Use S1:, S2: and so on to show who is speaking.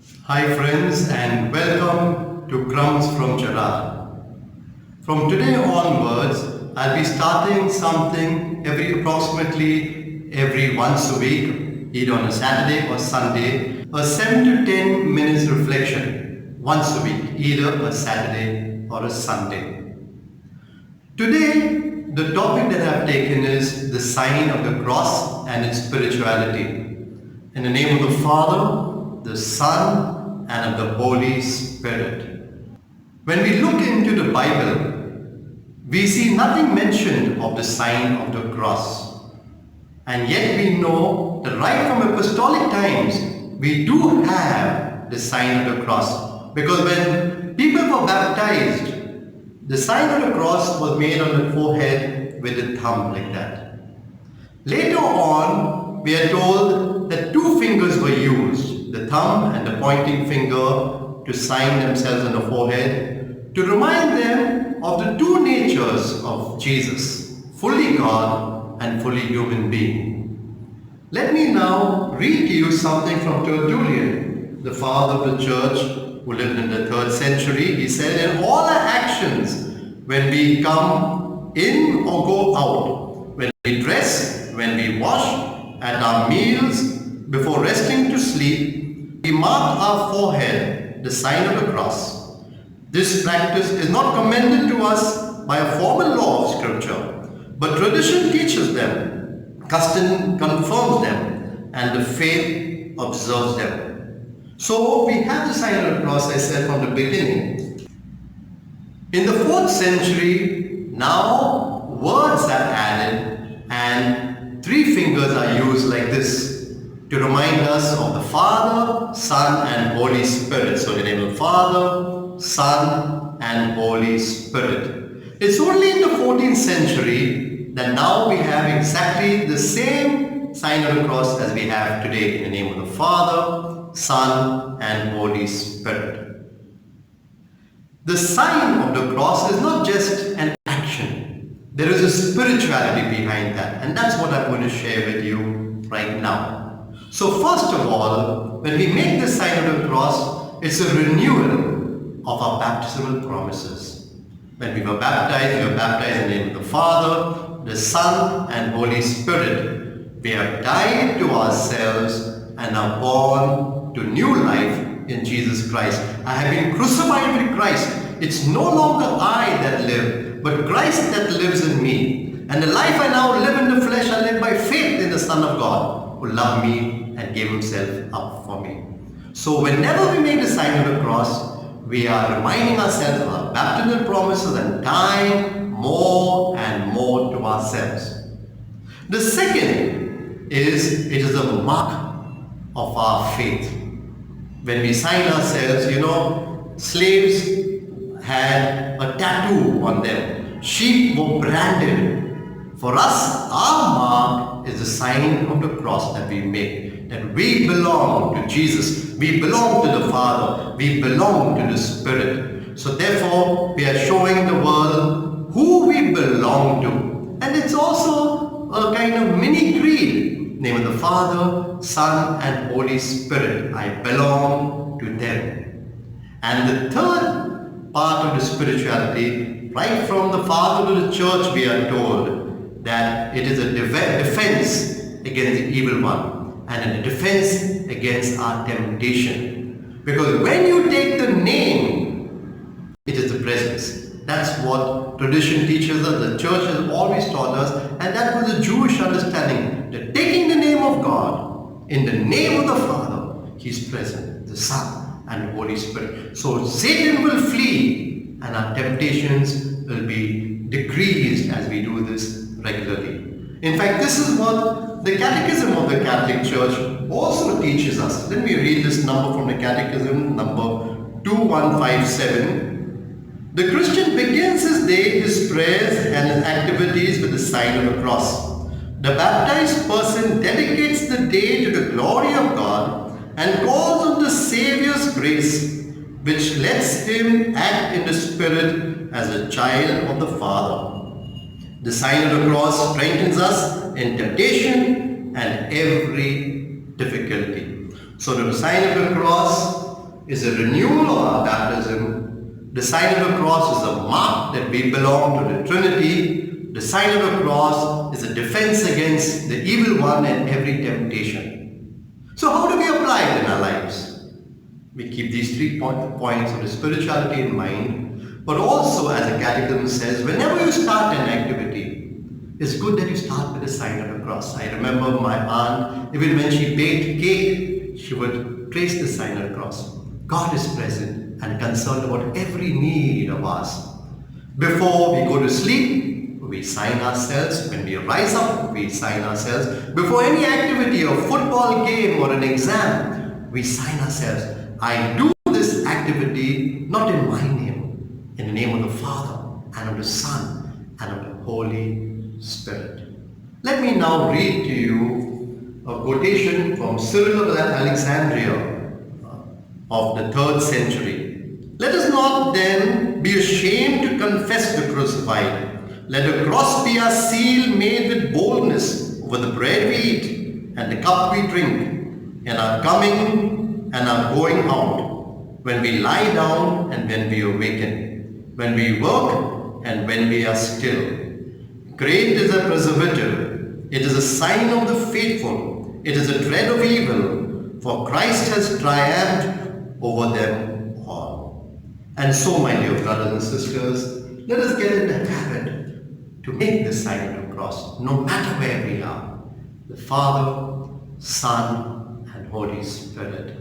S1: Hi friends and welcome to Crumbz from Gerard. From today onwards, I'll be starting something approximately every once a week, either on a Saturday or Sunday, a 7 to 10 minutes reflection once a week, either a Saturday or a Sunday. Today, the topic that I've taken is the sign of the cross and its spirituality. In the name of the Father, the Son, and of the Holy Spirit. When we look into the Bible, we see nothing mentioned of the sign of the cross. And yet we know that right from apostolic times, we do have the sign of the cross. Because when people were baptized, the sign of the cross was made on the forehead with a thumb like that. Later on, we are told that two fingers were used, the thumb and the pointing finger, to sign themselves on the forehead, to remind them of the two natures of Jesus, fully God and fully human being. Let me now read to you something from Tertullian, the father of the church, who lived in the 3rd century. He said, in all our actions, when we come in or go out, when we dress, when we wash, at our meals, before resting to sleep, we mark our forehead the sign of the cross. This practice is not commended to us by a formal law of Scripture, but tradition teaches them, custom confirms them, and the faith observes them. So we have the sign of the cross, I said from the beginning. In the 4th century, now words are added and 3 fingers are used like this to remind us of the Father, Son and Holy Spirit. So in the name of the Father, Son and Holy Spirit. It's only in the 14th century that now we have exactly the same sign of the cross as we have today, in the name of the Father, Son and Holy Spirit. The sign of the cross is not just an action. There is a spirituality behind that, and that's what I'm going to share with you right now. So first of all, when we make the sign of the cross, it's a renewal of our baptismal promises. When we were baptized in the name of the Father, the Son and Holy Spirit. We have died to ourselves and are born to new life in Jesus Christ. I have been crucified with Christ. It's no longer I that live, but Christ that lives in me. And the life I now live in the flesh, I live by faith in the Son of God, who loved me and gave himself up for me. So whenever we make the sign of the cross, we are reminding ourselves of our baptismal promises and dying more and more to ourselves. The second is, it is a mark of our faith. When we sign ourselves, slaves had a tattoo on them. Sheep were branded. For us, our mark is the sign of the cross that we make. That we belong to Jesus. We belong to the Father. We belong to the Spirit. So therefore, we are showing the world who we belong to. And it's also a kind of mini creed. Name of the Father, Son and Holy Spirit. I belong to them. And the third part of the spirituality, right from the Father to the Church, we are told that it is a defense against the evil one and a defense against our temptation. Because when you take the name, it is the presence. That's what tradition teaches us, the church has always taught us, and that was the Jewish understanding, that taking the name of God, in the name of the Father, He's present, the Son and the Holy Spirit. So Satan will flee and our temptations will be decreased as we do this regularly. In fact, this is what the Catechism of the Catholic Church also teaches us. Let me read this number from the Catechism, number 2157. The Christian begins his day, his prayers and his activities with the sign of the cross. The baptized person dedicates the day to the glory of God and calls on the Saviour's grace, which lets him act in the Spirit as a child of the Father. The sign of the cross strengthens us in temptation and every difficulty. So the sign of the cross is a renewal of our baptism. The sign of the cross is a mark that we belong to the Trinity. The sign of the cross is a defense against the evil one and every temptation. So how do we apply it in our lives? We keep these 3 points of the spirituality in mind, but also, as the Catechism says, whenever you start an activity, it's good that you start with the sign of the cross. I remember my aunt, even when she baked cake, she would trace the sign of the cross. God is present and concerned about every need of us. Before we go to sleep, we sign ourselves. When we rise up, we sign ourselves. Before any activity, a football game or an exam, we sign ourselves. I do this activity not in my name, in the name of the Father and of the Son and of the Holy Spirit. Let me now read to you a quotation from Cyril of Alexandria of the 3rd century. Let us not then be ashamed to confess the crucified. Let the cross be our seal made with boldness over the bread we eat and the cup we drink, and our coming and our going out, when we lie down and when we awaken, when we work and when we are still. Great is a preservative. It is a sign of the faithful. It is a dread of evil, for Christ has triumphed over them all. And so, my dear brothers and sisters, let us get in the habit to make the sign of the cross, no matter where we are. The Father, Son, and Holy Spirit.